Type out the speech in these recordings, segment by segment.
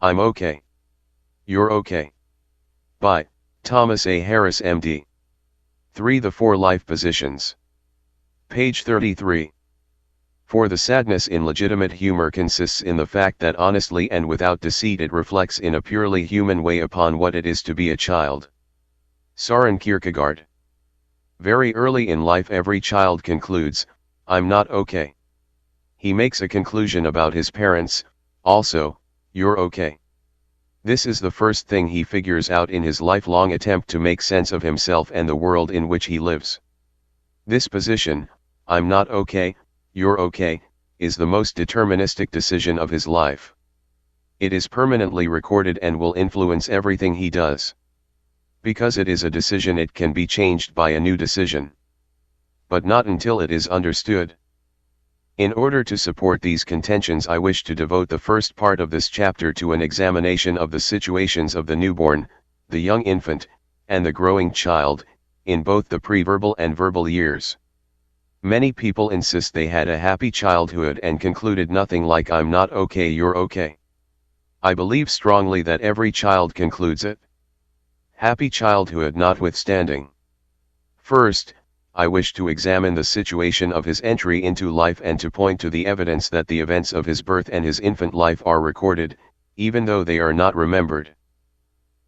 I'm okay. You're okay. By Thomas A. Harris, MD. 3. The 4 Life Positions. Page 33. For the sadness in legitimate humor consists in the fact that honestly and without deceit it reflects in a purely human way upon what it is to be a child. Søren Kierkegaard. Very early in life every child concludes, I'm not okay. He makes a conclusion about his parents, also, you're okay. This is the first thing he figures out in his lifelong attempt to make sense of himself and the world in which he lives. This position, I'm not okay, you're okay, is the most deterministic decision of his life. It is permanently recorded and will influence everything he does. Because it is a decision it can be changed by a new decision. But not until it is understood. In order to support these contentions I wish to devote the first part of this chapter to an examination of the situations of the newborn, the young infant, and the growing child, in both the pre-verbal and verbal years. Many people insist they had a happy childhood and concluded nothing like I'm not okay, you're okay. I believe strongly that every child concludes it. Happy childhood notwithstanding. First, I wish to examine the situation of his entry into life and to point to the evidence that the events of his birth and his infant life are recorded, even though they are not remembered.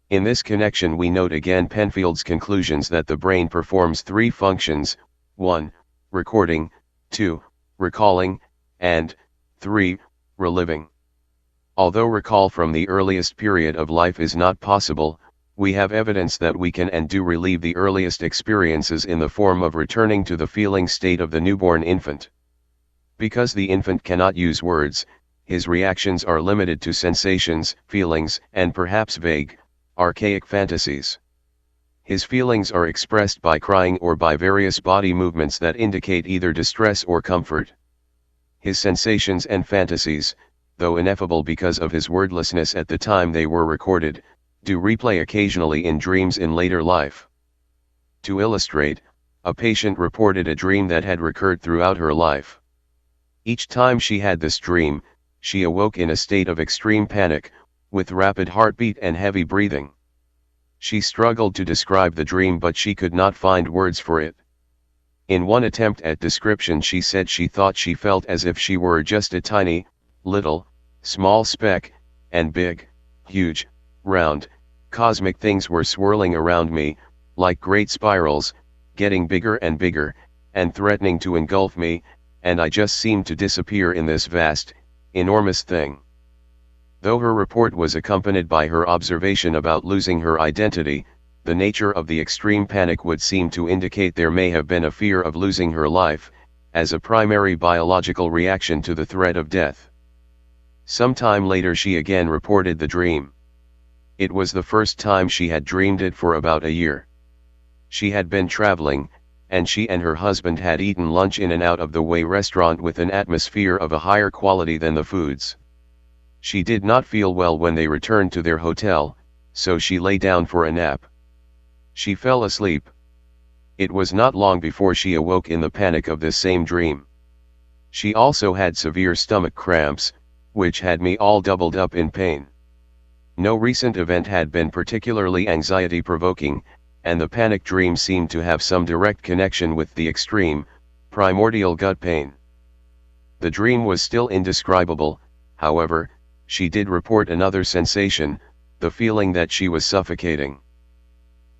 In this connection we note again Penfield's conclusions that the brain performs 3 functions, 1. Recording, 2. Recalling, and 3. Reliving. Although recall from the earliest period of life is not possible, we have evidence that we can and do relieve the earliest experiences in the form of returning to the feeling state of the newborn infant. Because the infant cannot use words, his reactions are limited to sensations, feelings, and perhaps vague, archaic fantasies. His feelings are expressed by crying or by various body movements that indicate either distress or comfort. His sensations and fantasies, though ineffable because of his wordlessness at the time they were recorded, do replay occasionally in dreams in later life. To illustrate, a patient reported a dream that had recurred throughout her life. Each time she had this dream, she awoke in a state of extreme panic, with rapid heartbeat and heavy breathing. She struggled to describe the dream but she could not find words for it. In one attempt at description she said she thought she felt as if she were just a tiny, little, small speck, and big, huge, round, cosmic things were swirling around me, like great spirals, getting bigger and bigger, and threatening to engulf me, and I just seemed to disappear in this vast, enormous thing. Though her report was accompanied by her observation about losing her identity, the nature of the extreme panic would seem to indicate there may have been a fear of losing her life, as a primary biological reaction to the threat of death. Some time later she again reported the dream. It was the first time she had dreamed it for about a year. She had been traveling, and she and her husband had eaten lunch in an out-of-the-way restaurant with an atmosphere of a higher quality than the foods. She did not feel well when they returned to their hotel, so she lay down for a nap. She fell asleep. It was not long before she awoke in the panic of this same dream. She also had severe stomach cramps, which had me all doubled up in pain. No recent event had been particularly anxiety-provoking, and the panic dream seemed to have some direct connection with the extreme, primordial gut pain. The dream was still indescribable, however, she did report another sensation, the feeling that she was suffocating.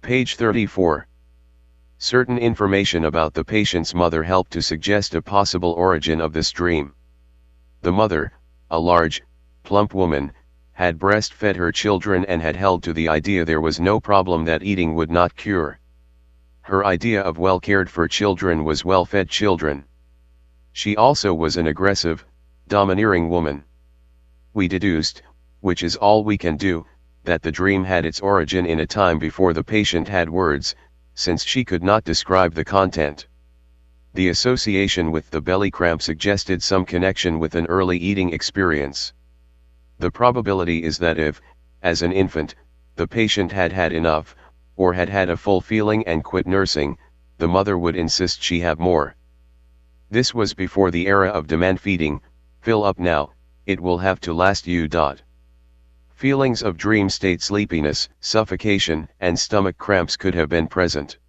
Page 34. Certain information about the patient's mother helped to suggest a possible origin of this dream. The mother, a large, plump woman, had breastfed her children and had held to the idea there was no problem that eating would not cure. Her idea of well cared for children was well-fed children. She also was an aggressive, domineering woman. We deduced, which is all we can do, that the dream had its origin in a time before the patient had words, since she could not describe the content. The association with the belly cramp suggested some connection with an early eating experience. The probability is that if, as an infant, the patient had had enough, or had had a full feeling and quit nursing, the mother would insist she have more. This was before the era of demand feeding, fill up now, it will have to last you. Feelings of dream state, sleepiness, suffocation, and stomach cramps could have been present.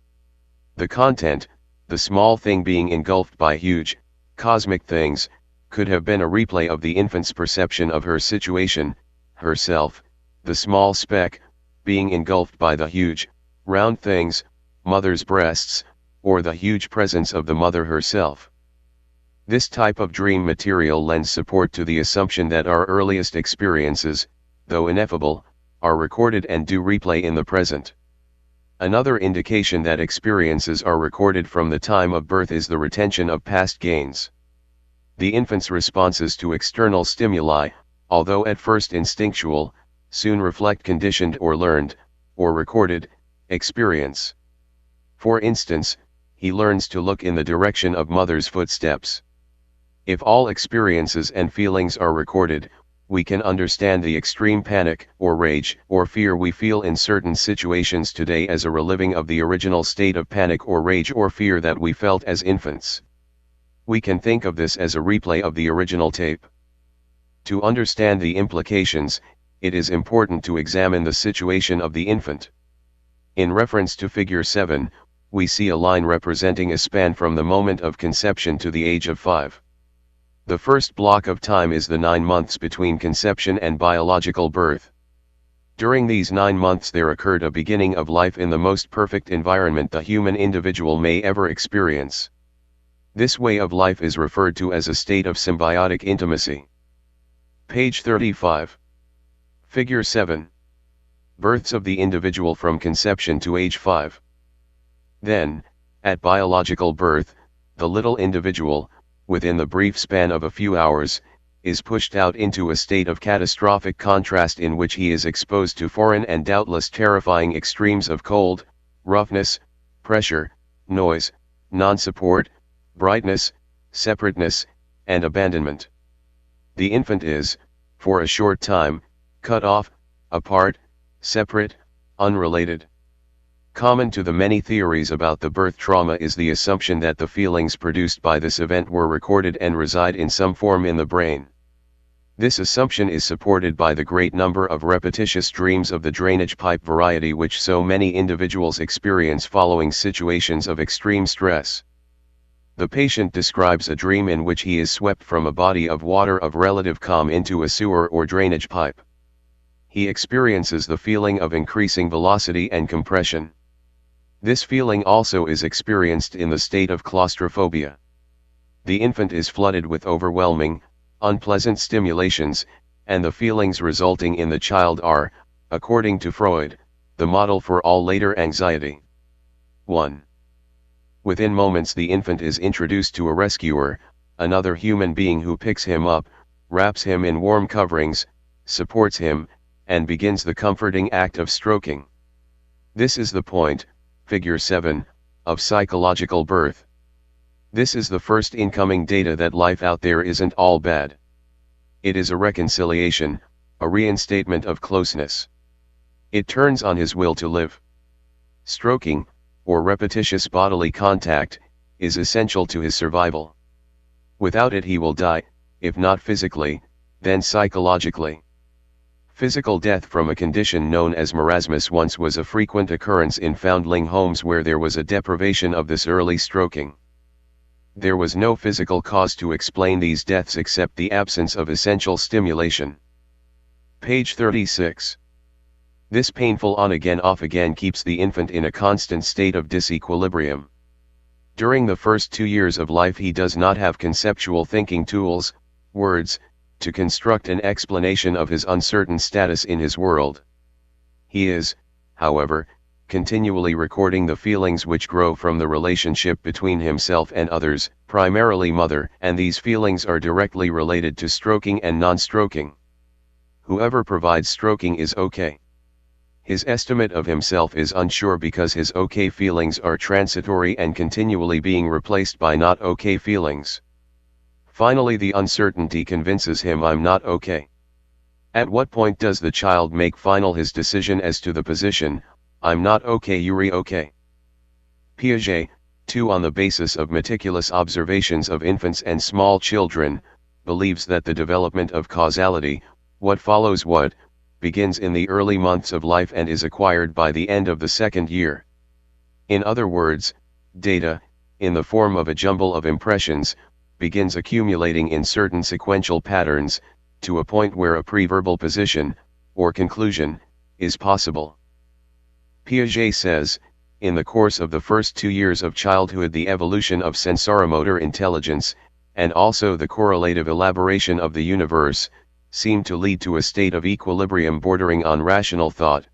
The content, the small thing being engulfed by huge, cosmic things, could have been a replay of the infant's perception of her situation, herself, the small speck, being engulfed by the huge, round things, mother's breasts, or the huge presence of the mother herself. This type of dream material lends support to the assumption that our earliest experiences, though ineffable, are recorded and do replay in the present. Another indication that experiences are recorded from the time of birth is the retention of past gains. The infant's responses to external stimuli, although at first instinctual, soon reflect conditioned or learned, or recorded, experience. For instance, he learns to look in the direction of mother's footsteps. If all experiences and feelings are recorded, we can understand the extreme panic, or rage, or fear we feel in certain situations today as a reliving of the original state of panic or rage or fear that we felt as infants. We can think of this as a replay of the original tape. To understand the implications, it is important to examine the situation of the infant. In reference to Figure 7, we see a line representing a span from the moment of conception to the age of 5. The first block of time is the 9 months between conception and biological birth. During these 9 months there occurred a beginning of life in the most perfect environment the human individual may ever experience. This way of life is referred to as a state of symbiotic intimacy. Page 35. Figure 7. Births of the individual from conception to age 5. Then, at biological birth, the little individual, within the brief span of a few hours, is pushed out into a state of catastrophic contrast in which he is exposed to foreign and doubtless terrifying extremes of cold, roughness, pressure, noise, non-support, brightness, separateness, and abandonment. The infant is, for a short time, cut off, apart, separate, unrelated. Common to the many theories about the birth trauma is the assumption that the feelings produced by this event were recorded and reside in some form in the brain. This assumption is supported by the great number of repetitious dreams of the drainage pipe variety which so many individuals experience following situations of extreme stress. The patient describes a dream in which he is swept from a body of water of relative calm into a sewer or drainage pipe. He experiences the feeling of increasing velocity and compression. This feeling also is experienced in the state of claustrophobia. The infant is flooded with overwhelming, unpleasant stimulations, and the feelings resulting in the child are, according to Freud, the model for all later anxiety. 1. Within moments the infant is introduced to a rescuer, another human being who picks him up, wraps him in warm coverings, supports him, and begins the comforting act of stroking. This is the point, Figure 7, of psychological birth. This is the first incoming data that life out there isn't all bad. It is a reconciliation, a reinstatement of closeness. It turns on his will to live. Stroking, or repetitious bodily contact, is essential to his survival. Without it he will die, if not physically, then psychologically. Physical death from a condition known as marasmus once was a frequent occurrence in foundling homes where there was a deprivation of this early stroking. There was no physical cause to explain these deaths except the absence of essential stimulation. Page 36. This painful on-again off-again keeps the infant in a constant state of disequilibrium. During the first 2 years of life he does not have conceptual thinking tools, words, to construct an explanation of his uncertain status in his world. He is, however, continually recording the feelings which grow from the relationship between himself and others, primarily mother, and these feelings are directly related to stroking and non-stroking. Whoever provides stroking is okay. His estimate of himself is unsure because his okay feelings are transitory and continually being replaced by not okay feelings. Finally the uncertainty convinces him I'm not okay. At what point does the child make final his decision as to the position, I'm not okay you're okay? Piaget, too, on the basis of meticulous observations of infants and small children, believes that the development of causality, what follows what, begins in the early months of life and is acquired by the end of the second year. In other words, data, in the form of a jumble of impressions, begins accumulating in certain sequential patterns, to a point where a pre-verbal position, or conclusion, is possible. Piaget says, in the course of the first 2 years of childhood the evolution of sensoromotor intelligence, and also the correlative elaboration of the universe, seem to lead to a state of equilibrium bordering on rational thought.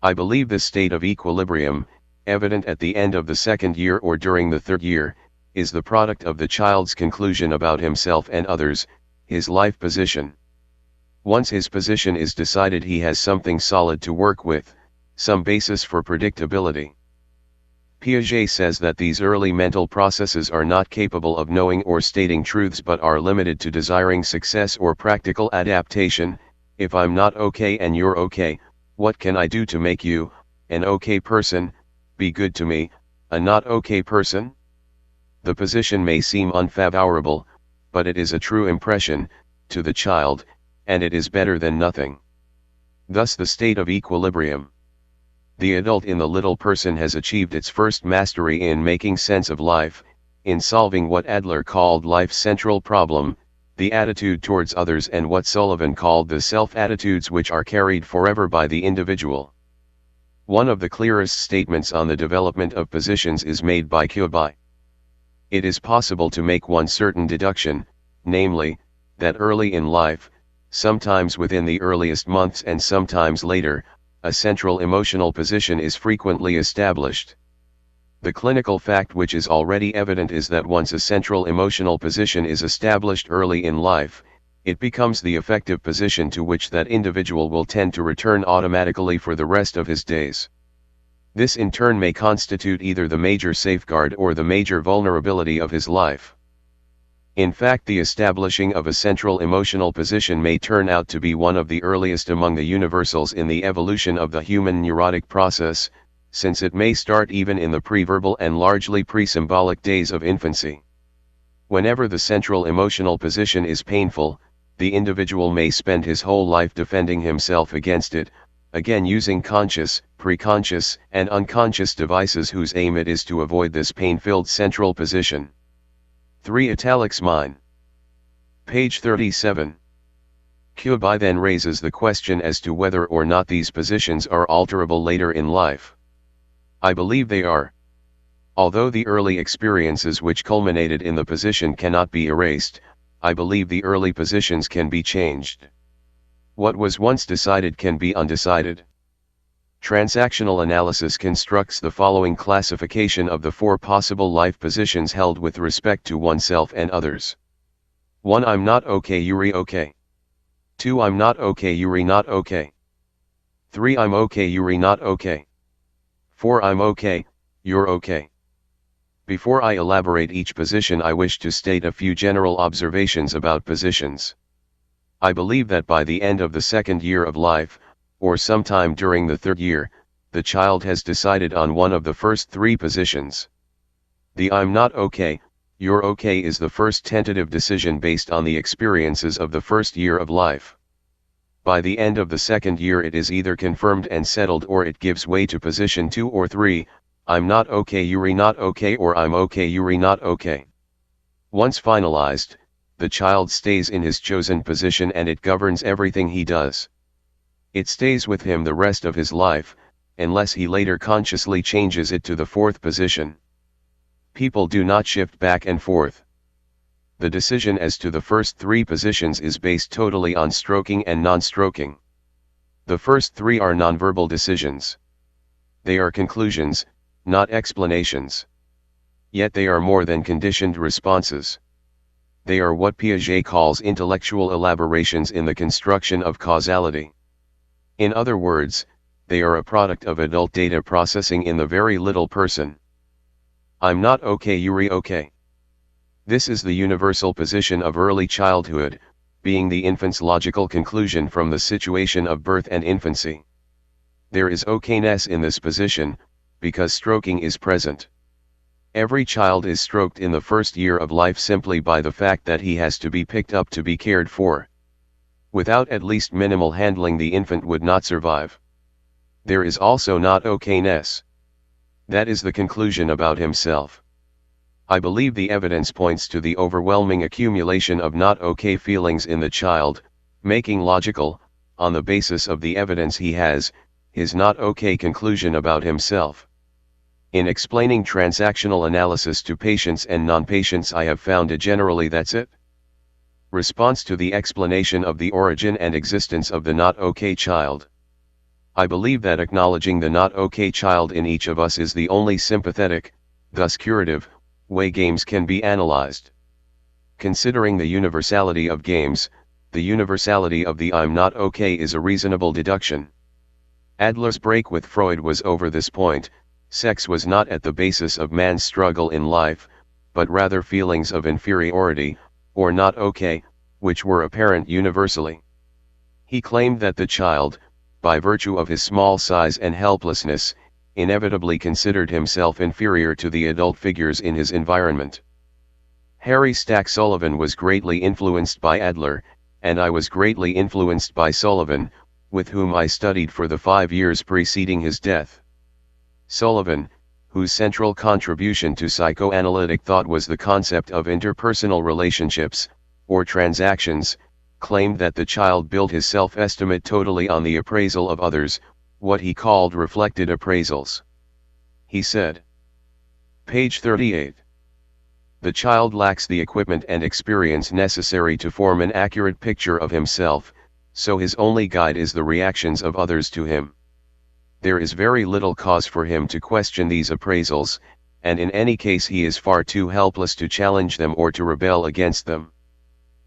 I believe this state of equilibrium, evident at the end of the second year or during the third year, is the product of the child's conclusion about himself and others, his life position. Once his position is decided, he has something solid to work with, some basis for predictability. Piaget says that these early mental processes are not capable of knowing or stating truths but are limited to desiring success or practical adaptation. If I'm not okay and you're okay, what can I do to make you, an okay person, be good to me, a not okay person? The position may seem unfavorable, but it is a true impression, to the child, and it is better than nothing. Thus the state of equilibrium. The adult in the little person has achieved its first mastery in making sense of life, in solving what Adler called life's central problem, the attitude towards others, and what Sullivan called the self-attitudes which are carried forever by the individual. One of the clearest statements on the development of positions is made by Kubai. It is possible to make one certain deduction, namely, that early in life, sometimes within the earliest months and sometimes later, a central emotional position is frequently established. The clinical fact which is already evident is that once a central emotional position is established early in life, it becomes the effective position to which that individual will tend to return automatically for the rest of his days. This in turn may constitute either the major safeguard or the major vulnerability of his life. In fact, the establishing of a central emotional position may turn out to be one of the earliest among the universals in the evolution of the human neurotic process, since it may start even in the pre-verbal and largely pre-symbolic days of infancy. Whenever the central emotional position is painful, the individual may spend his whole life defending himself against it, again using conscious, preconscious, and unconscious devices whose aim it is to avoid this pain-filled central position. 3 italics mine. Page 37. Kubai then raises the question as to whether or not these positions are alterable later in life. I believe they are. Although the early experiences which culminated in the position cannot be erased, I believe the early positions can be changed. What was once decided can be undecided. Transactional analysis constructs the following classification of the 4 possible life positions held with respect to oneself and others. 1. I'm not okay, Yuri okay. 2. I'm not okay, Yuri not okay. 3. I'm okay, Yuri not okay. 4. I'm okay, you're okay. Before I elaborate each position, I wish to state a few general observations about positions. I believe that by the end of the second year of life, or sometime during the third year, the child has decided on one of the first 3 positions. The I'm not okay, you're okay is the first tentative decision based on the experiences of the first year of life. By the end of the second year it is either confirmed and settled or it gives way to position 2 or 3, I'm not okay, Yuri not okay, or I'm okay, Yuri not okay. Once finalized, the child stays in his chosen position and it governs everything he does. It stays with him the rest of his life, unless he later consciously changes it to the 4th position. People do not shift back and forth. The decision as to the first 3 positions is based totally on stroking and non-stroking. The first 3 are nonverbal decisions. They are conclusions, not explanations. Yet they are more than conditioned responses. They are what Piaget calls intellectual elaborations in the construction of causality. In other words, they are a product of adult data processing in the very little person. I'm not okay, Yuri okay. This is the universal position of early childhood, being the infant's logical conclusion from the situation of birth and infancy. There is okayness in this position, because stroking is present. Every child is stroked in the first year of life simply by the fact that he has to be picked up to be cared for. Without at least minimal handling, the infant would not survive. There is also not okayness. That is the conclusion about himself. I believe the evidence points to the overwhelming accumulation of not okay feelings in the child, making logical, on the basis of the evidence he has, his not okay conclusion about himself. In explaining transactional analysis to patients and non-patients, I have found it generally that's it. Response to the explanation of the origin and existence of the not okay child. I believe that acknowledging the not okay child in each of us is the only sympathetic, thus curative, way games can be analyzed. Considering the universality of games, the universality of the I'm not okay is a reasonable deduction. Adler's break with Freud was over this point. Sex was not at the basis of man's struggle in life, but rather feelings of inferiority, or not okay, which were apparent universally. He claimed that the child, by virtue of his small size and helplessness, inevitably considered himself inferior to the adult figures in his environment. Harry Stack Sullivan was greatly influenced by Adler, and I was greatly influenced by Sullivan, with whom I studied for the 5 years preceding his death. Sullivan, whose central contribution to psychoanalytic thought was the concept of interpersonal relationships, or transactions, claimed that the child built his self-estimate totally on the appraisal of others, what he called reflected appraisals. He said, page 38, the child lacks the equipment and experience necessary to form an accurate picture of himself, so his only guide is the reactions of others to him. There is very little cause for him to question these appraisals, and in any case he is far too helpless to challenge them or to rebel against them.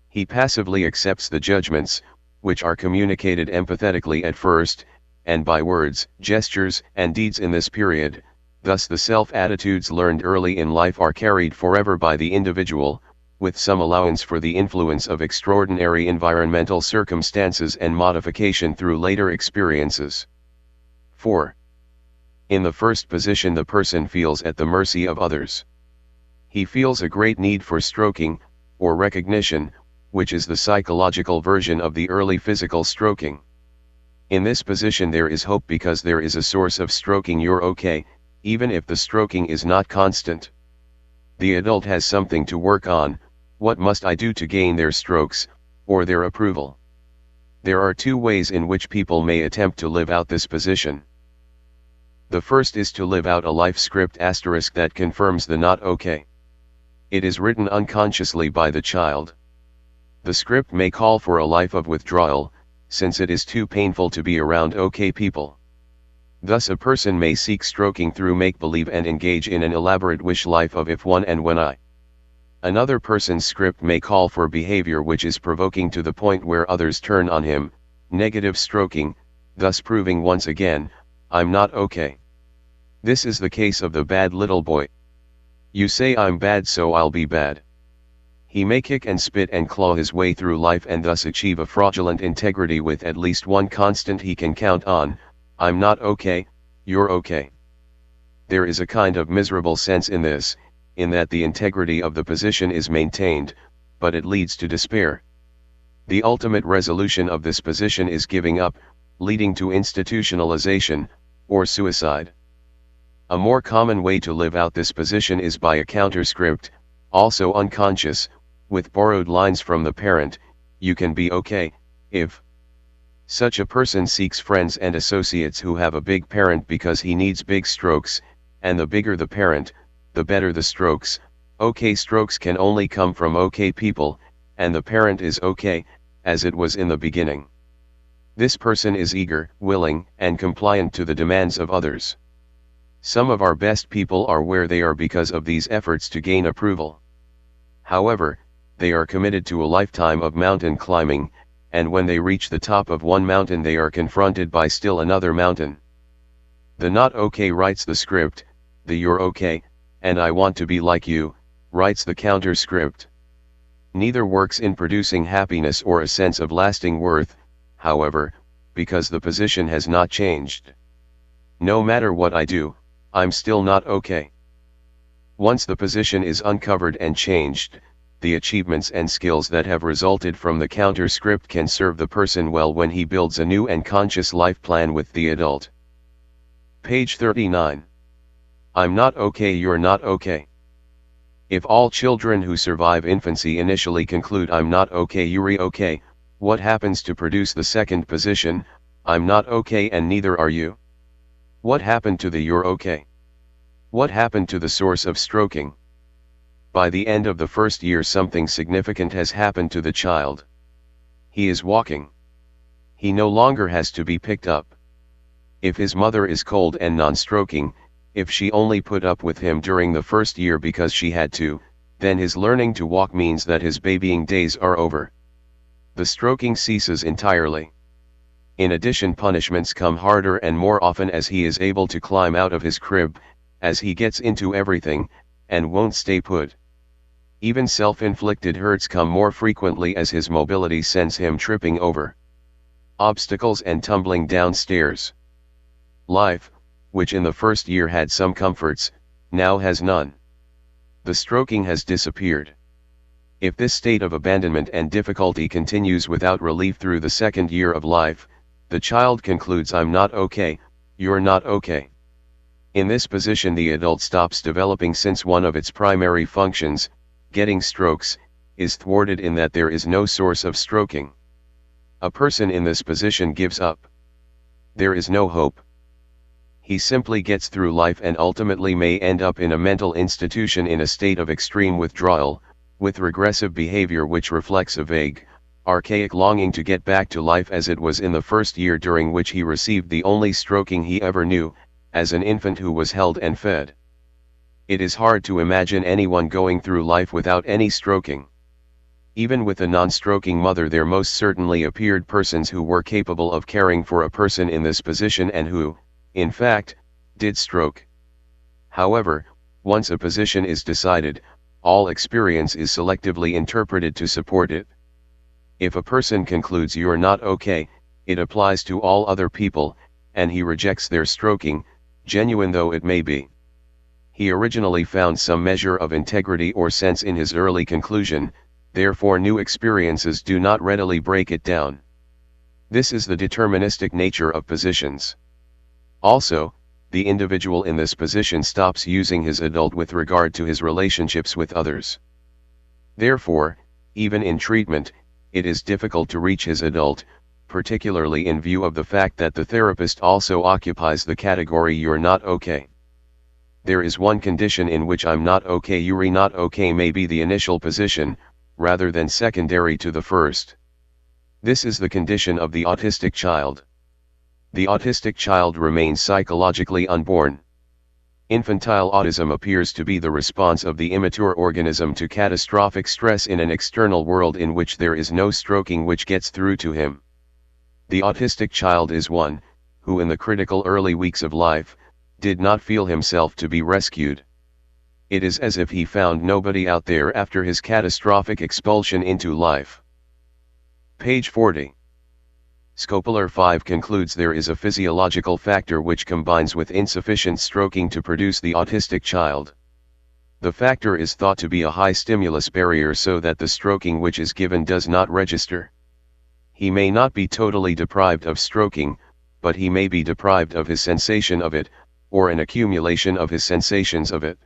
He passively accepts the judgments, which are communicated empathetically at first, and by words, gestures, and deeds in this period. Thus the self-attitudes learned early in life are carried forever by the individual, with some allowance for the influence of extraordinary environmental circumstances and modification through later experiences. 4. In the first position, the person feels at the mercy of others. He feels a great need for stroking, or recognition, which is the psychological version of the early physical stroking. In this position there is hope because there is a source of stroking you're okay, even if the stroking is not constant. The adult has something to work on. What must I do to gain their strokes, or their approval? There are 2 ways in which people may attempt to live out this position. The first is to live out a life script * that confirms the not okay. It is written unconsciously by the child. The script may call for a life of withdrawal, since it is too painful to be around okay people. Thus a person may seek stroking through make-believe and engage in an elaborate wish life of if one and when I. Another person's script may call for behavior which is provoking to the point where others turn on him, negative stroking, thus proving once again, I'm not okay. This is the case of the bad little boy. You say I'm bad so I'll be bad. He may kick and spit and claw his way through life and thus achieve a fraudulent integrity with at least one constant he can count on, I'm not okay, you're okay. There is a kind of miserable sense in this, in that the integrity of the position is maintained, but it leads to despair. The ultimate resolution of this position is giving up, leading to institutionalization, or suicide. A more common way to live out this position is by a counterscript, also unconscious, with borrowed lines from the parent, you can be okay, if. Such a person seeks friends and associates who have a big parent because he needs big strokes, and the bigger the parent, the better the strokes. Okay strokes can only come from okay people, and the parent is okay, as it was in the beginning. This person is eager, willing, and compliant to the demands of others. Some of our best people are where they are because of these efforts to gain approval. However, they are committed to a lifetime of mountain climbing, and when they reach the top of one mountain they are confronted by still another mountain. The not okay writes the script, the you're okay, and I want to be like you, writes the counter script. Neither works in producing happiness or a sense of lasting worth, however, because the position has not changed. No matter what I do, I'm still not okay. Once the position is uncovered and changed, the achievements and skills that have resulted from the counter script can serve the person well when he builds a new and conscious life plan with the adult. Page 39. I'm not okay, you're not okay. If all children who survive infancy initially conclude I'm not okay, you're okay, what happens to produce the second position, I'm not okay and neither are you? What happened to the you're okay? What happened to the source of stroking? By the end of the first year something significant has happened to the child. He is walking. He no longer has to be picked up. If his mother is cold and non-stroking, if she only put up with him during the first year because she had to, then his learning to walk means that his babying days are over. The stroking ceases entirely. In addition, punishments come harder and more often as he is able to climb out of his crib, as he gets into everything, and won't stay put. Even self-inflicted hurts come more frequently as his mobility sends him tripping over obstacles and tumbling downstairs. Life, which in the first year had some comforts, now has none. The stroking has disappeared. If this state of abandonment and difficulty continues without relief through the second year of life, the child concludes I'm not okay, you're not okay. In this position the adult stops developing since one of its primary functions, getting strokes, is thwarted in that there is no source of stroking. A person in this position gives up. There is no hope. He simply gets through life and ultimately may end up in a mental institution in a state of extreme withdrawal, with regressive behavior which reflects a vague, archaic longing to get back to life as it was in the first year during which he received the only stroking he ever knew, as an infant who was held and fed. It is hard to imagine anyone going through life without any stroking. Even with a non-stroking mother there most certainly appeared persons who were capable of caring for a person in this position and who, in fact, did stroke. However, once a position is decided, all experience is selectively interpreted to support it. If a person concludes you're not okay, it applies to all other people, and he rejects their stroking, genuine though it may be. He originally found some measure of integrity or sense in his early conclusion, therefore new experiences do not readily break it down. This is the deterministic nature of positions. Also, the individual in this position stops using his adult with regard to his relationships with others. Therefore, even in treatment, it is difficult to reach his adult, particularly in view of the fact that the therapist also occupies the category you're not okay. There is one condition in which I'm not okay, you're not okay may be the initial position, rather than secondary to the first. This is the condition of the autistic child. The autistic child remains psychologically unborn. Infantile autism appears to be the response of the immature organism to catastrophic stress in an external world in which there is no stroking which gets through to him. The autistic child is one, who in the critical early weeks of life, did not feel himself to be rescued. It is as if he found nobody out there after his catastrophic expulsion into life. Page 40. Scopular 5 concludes there is a physiological factor which combines with insufficient stroking to produce the autistic child. The factor is thought to be a high stimulus barrier so that the stroking which is given does not register. He may not be totally deprived of stroking, but he may be deprived of his sensation of it, or an accumulation of his sensations of it.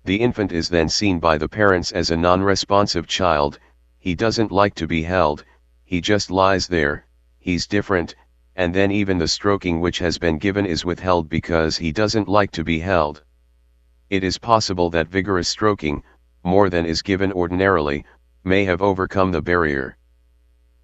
The infant is then seen by the parents as a non-responsive child. He doesn't like to be held, he just lies there, he's different, and then even the stroking which has been given is withheld because he doesn't like to be held. It is possible that vigorous stroking, more than is given ordinarily, may have overcome the barrier.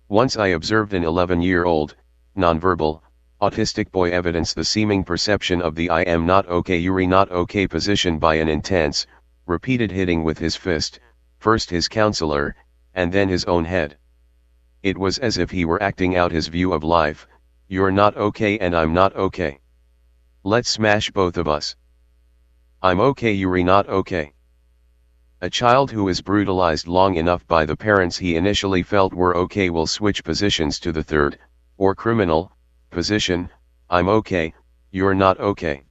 Once I observed an 11-year-old, nonverbal, autistic boy evidence the seeming perception of the I am not okay, you're not okay position by an intense, repeated hitting with his fist, first his counselor, and then his own head. It was as if he were acting out his view of life, you're not okay and I'm not okay. Let's smash both of us. I'm okay, you're not okay. A child who is brutalized long enough by the parents he initially felt were okay will switch positions to the third, or criminal, position, I'm okay, you're not okay.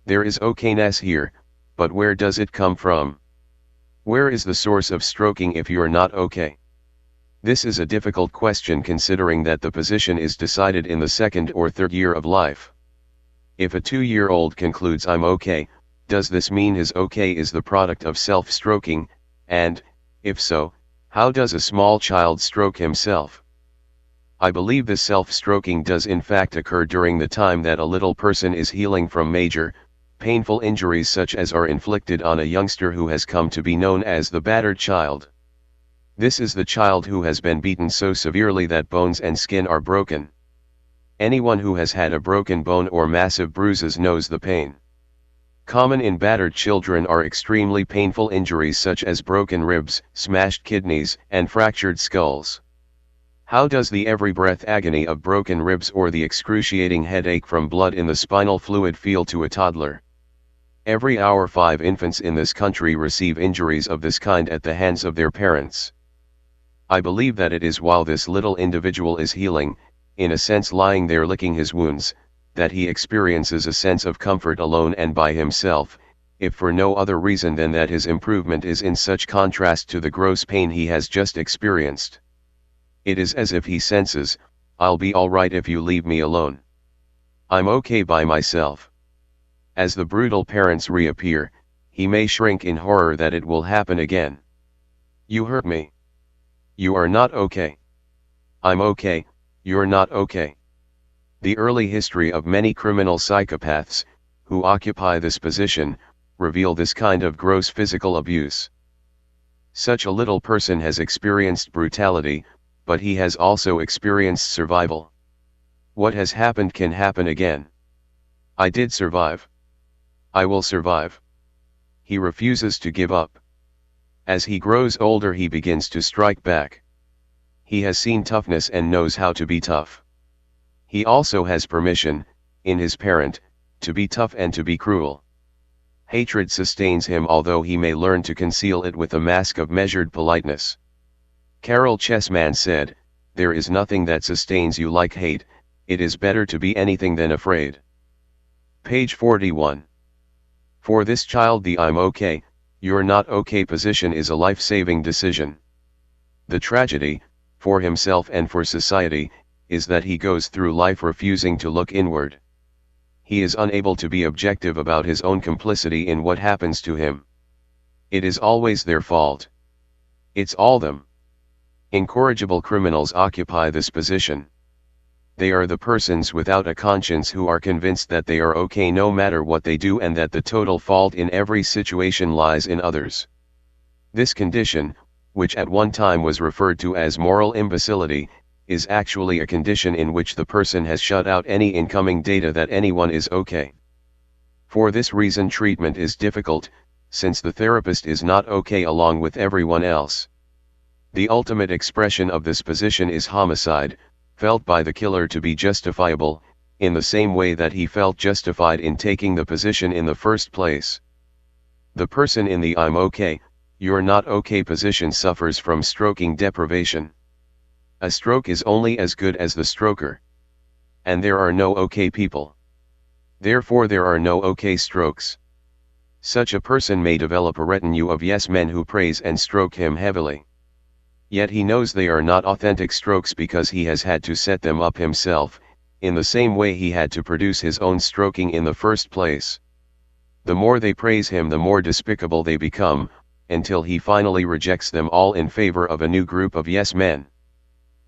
There is okayness here, but where does it come from? Where is the source of stroking if you're not okay? This is a difficult question considering that the position is decided in the second or third year of life. If a 2-year-old concludes I'm okay, does this mean his okay is the product of self-stroking, and, if so, how does a small child stroke himself? I believe this self-stroking does in fact occur during the time that a little person is healing from major, painful injuries such as are inflicted on a youngster who has come to be known as the battered child. This is the child who has been beaten so severely that bones and skin are broken. Anyone who has had a broken bone or massive bruises knows the pain. Common in battered children are extremely painful injuries such as broken ribs, smashed kidneys, and fractured skulls. How does the every breath agony of broken ribs or the excruciating headache from blood in the spinal fluid feel to a toddler? Every hour 5 infants in this country receive injuries of this kind at the hands of their parents. I believe that it is while this little individual is healing, in a sense lying there licking his wounds, that he experiences a sense of comfort alone and by himself, if for no other reason than that his improvement is in such contrast to the gross pain he has just experienced. It is as if he senses, I'll be alright if you leave me alone. I'm okay by myself. As the brutal parents reappear, he may shrink in horror that it will happen again. You hurt me. You are not okay. I'm okay, you're not okay. The early history of many criminal psychopaths, who occupy this position, reveal this kind of gross physical abuse. Such a little person has experienced brutality, but he has also experienced survival. What has happened can happen again. I did survive. I will survive. He refuses to give up. As he grows older he begins to strike back. He has seen toughness and knows how to be tough. He also has permission, in his parent, to be tough and to be cruel. Hatred sustains him although he may learn to conceal it with a mask of measured politeness. Carol Chessman said, "There is nothing that sustains you like hate, it is better to be anything than afraid." Page 41. For this child the I'm okay, you're not okay position is a life-saving decision. The tragedy, for himself and for society, is that he goes through life refusing to look inward. He is unable to be objective about his own complicity in what happens to him. It is always their fault. It's all them. Incorrigible criminals occupy this position. They are the persons without a conscience who are convinced that they are okay no matter what they do and that the total fault in every situation lies in others. This condition, which at one time was referred to as moral imbecility, is actually a condition in which the person has shut out any incoming data that anyone is okay. For this reason treatment is difficult, since the therapist is not okay along with everyone else. The ultimate expression of this position is homicide, felt by the killer to be justifiable, in the same way that he felt justified in taking the position in the first place. The person in the I'm okay, you're not okay position suffers from stroking deprivation. A stroke is only as good as the stroker. And there are no okay people. Therefore there are no okay strokes. Such a person may develop a retinue of yes men who praise and stroke him heavily. Yet he knows they are not authentic strokes because he has had to set them up himself, in the same way he had to produce his own stroking in the first place. The more they praise him the more despicable they become, until he finally rejects them all in favor of a new group of yes men.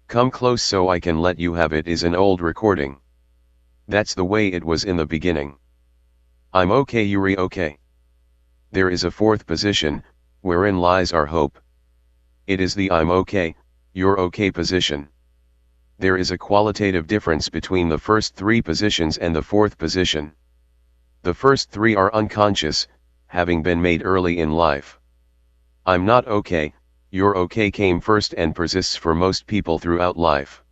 Come close so I can let you have it is an old recording. That's the way it was in the beginning. I'm okay, you're okay. There is a fourth position, wherein lies our hope. It is the I'm okay, you're okay position. There is a qualitative difference between the first three positions and the fourth position. The first three are unconscious, having been made early in life. I'm not okay, you're okay came first and persists for most people throughout life.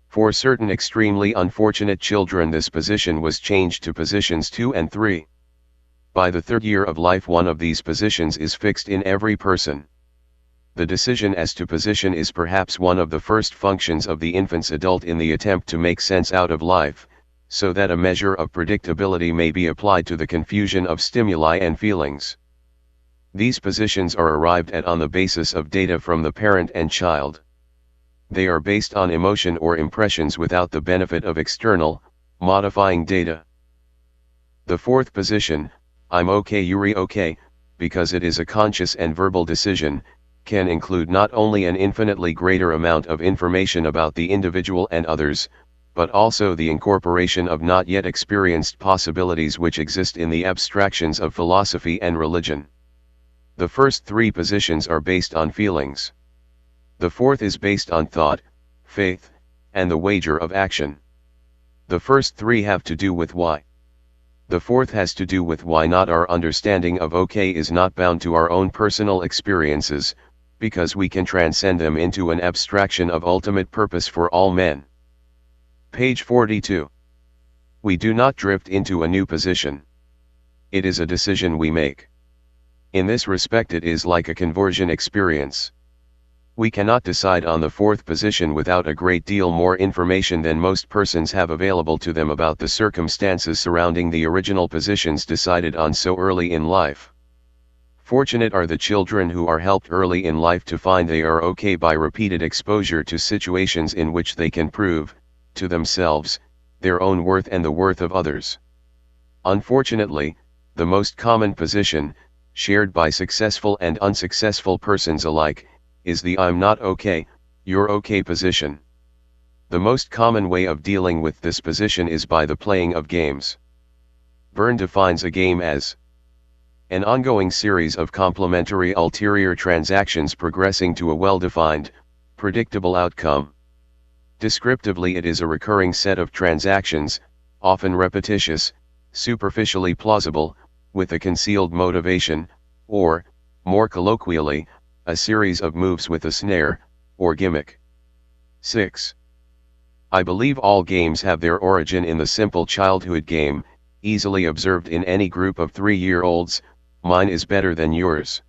For certain extremely unfortunate children this position was changed to positions 2 and 3. By the third year of life one of these positions is fixed in every person. The decision as to position is perhaps one of the first functions of the infant's adult in the attempt to make sense out of life, so that a measure of predictability may be applied to the confusion of stimuli and feelings. These positions are arrived at on the basis of data from the parent and child. They are based on emotion or impressions without the benefit of external, modifying data. The fourth position, I'm okay, you're okay, because it is a conscious and verbal decision, can include not only an infinitely greater amount of information about the individual and others, but also the incorporation of not yet experienced possibilities which exist in the abstractions of philosophy and religion. The first three positions are based on feelings. The fourth is based on thought, faith, and the wager of action. The first three have to do with why. The fourth has to do with why not. Our understanding of okay is not bound to our own personal experiences, because we can transcend them into an abstraction of ultimate purpose for all men. Page 42. We do not drift into a new position. It is a decision we make. In this respect it is like a conversion experience. We cannot decide on the fourth position without a great deal more information than most persons have available to them about the circumstances surrounding the original positions decided on so early in life. Fortunate are the children who are helped early in life to find they are okay by repeated exposure to situations in which they can prove, to themselves, their own worth and the worth of others. Unfortunately, the most common position, shared by successful and unsuccessful persons alike, is the I'm not okay, you're okay position. The most common way of dealing with this position is by the playing of games. Byrne defines a game as an ongoing series of complementary ulterior transactions progressing to a well-defined, predictable outcome. Descriptively, it is a recurring set of transactions, often repetitious, superficially plausible, with a concealed motivation, or, more colloquially, a series of moves with a snare, or gimmick. 6. I believe all games have their origin in the simple childhood game, easily observed in any group of 3-year-olds, mine is better than yours.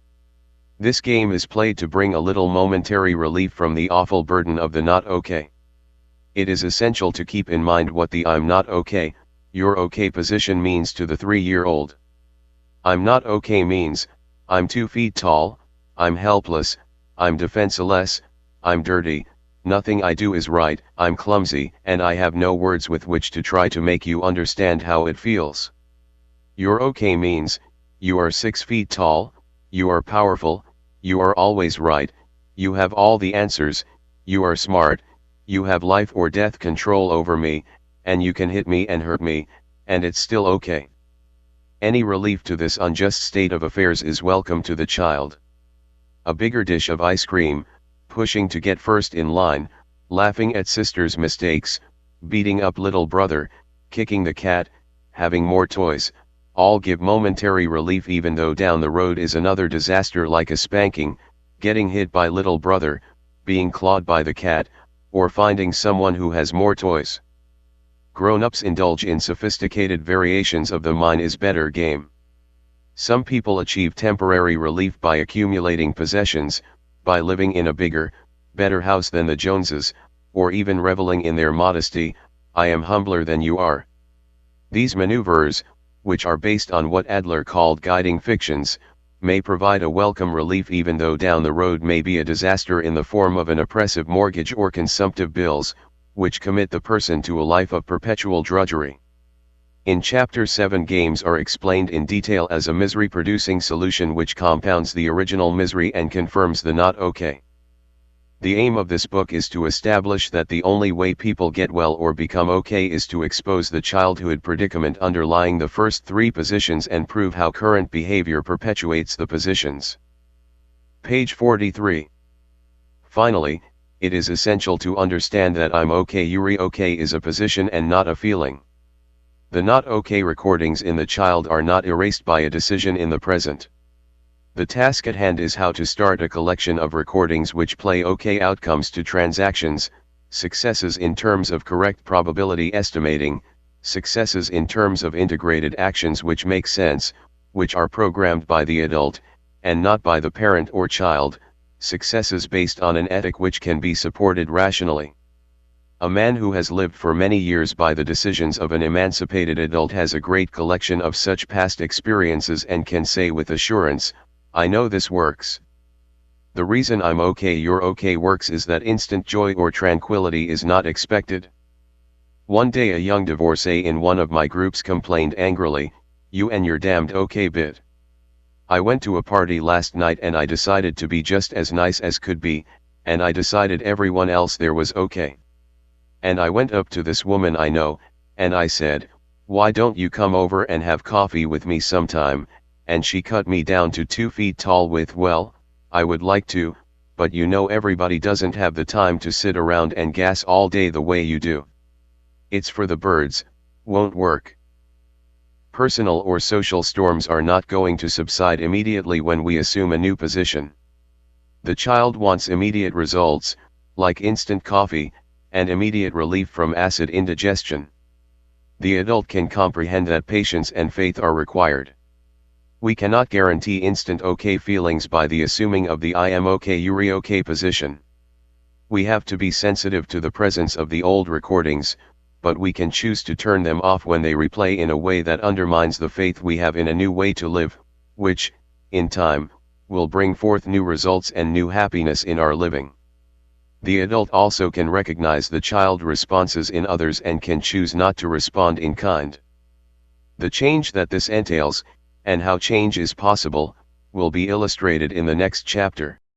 This game is played to bring a little momentary relief from the awful burden of the not okay. It is essential to keep in mind what the I'm not okay, you're okay position means to the 3-year-old. I'm not okay means, I'm 2 feet tall, I'm helpless, I'm defenseless, I'm dirty, nothing I do is right, I'm clumsy, and I have no words with which to try to make you understand how it feels. You're okay means, you are 6 feet tall, you are powerful, you are always right, you have all the answers, you are smart, you have life or death control over me, and you can hit me and hurt me, and it's still okay. Any relief to this unjust state of affairs is welcome to the child. A bigger dish of ice cream, pushing to get first in line, laughing at sister's mistakes, beating up little brother, kicking the cat, having more toys, all give momentary relief even though down the road is another disaster like a spanking, getting hit by little brother, being clawed by the cat, or finding someone who has more toys. Grown-ups indulge in sophisticated variations of the mine is better game. Some people achieve temporary relief by accumulating possessions, by living in a bigger, better house than the Joneses, or even reveling in their modesty, I am humbler than you are. These maneuvers, which are based on what Adler called guiding fictions, may provide a welcome relief even though down the road may be a disaster in the form of an oppressive mortgage or consumptive bills, which commit the person to a life of perpetual drudgery. In Chapter 7, games are explained in detail as a misery-producing solution which compounds the original misery and confirms the not okay. The aim of this book is to establish that the only way people get well or become okay is to expose the childhood predicament underlying the first 3 positions and prove how current behavior perpetuates the positions. Page 43. Finally, it is essential to understand that I'm okay, you're okay is a position and not a feeling. The not okay recordings in the child are not erased by a decision in the present. The task at hand is how to start a collection of recordings which play okay outcomes to transactions, successes in terms of correct probability estimating, successes in terms of integrated actions which make sense, which are programmed by the adult, and not by the parent or child, successes based on an ethic which can be supported rationally. A man who has lived for many years by the decisions of an emancipated adult has a great collection of such past experiences and can say with assurance, I know this works. The reason I'm okay you're okay works is that instant joy or tranquility is not expected. One day a young divorcee in one of my groups complained angrily, "You and your damned okay bit. I went to a party last night and I decided to be just as nice as could be, and I decided everyone else there was okay. And I went up to this woman I know, and I said, 'Why don't you come over and have coffee with me sometime?' And she cut me down to 2 feet tall with, 'Well, I would like to, but you know everybody doesn't have the time to sit around and gas all day the way you do. It's for the birds, won't work.'" Personal or social storms are not going to subside immediately when we assume a new position. The child wants immediate results, like instant coffee, and immediate relief from acid indigestion. The adult can comprehend that patience and faith are required. We cannot guarantee instant okay feelings by the assuming of the "I am okay you're okay" position. We have to be sensitive to the presence of the old recordings, but we can choose to turn them off when they replay in a way that undermines the faith we have in a new way to live, which, in time, will bring forth new results and new happiness in our living. The adult also can recognize the child responses in others and can choose not to respond in kind. The change that this entails, and how change is possible, will be illustrated in the next chapter.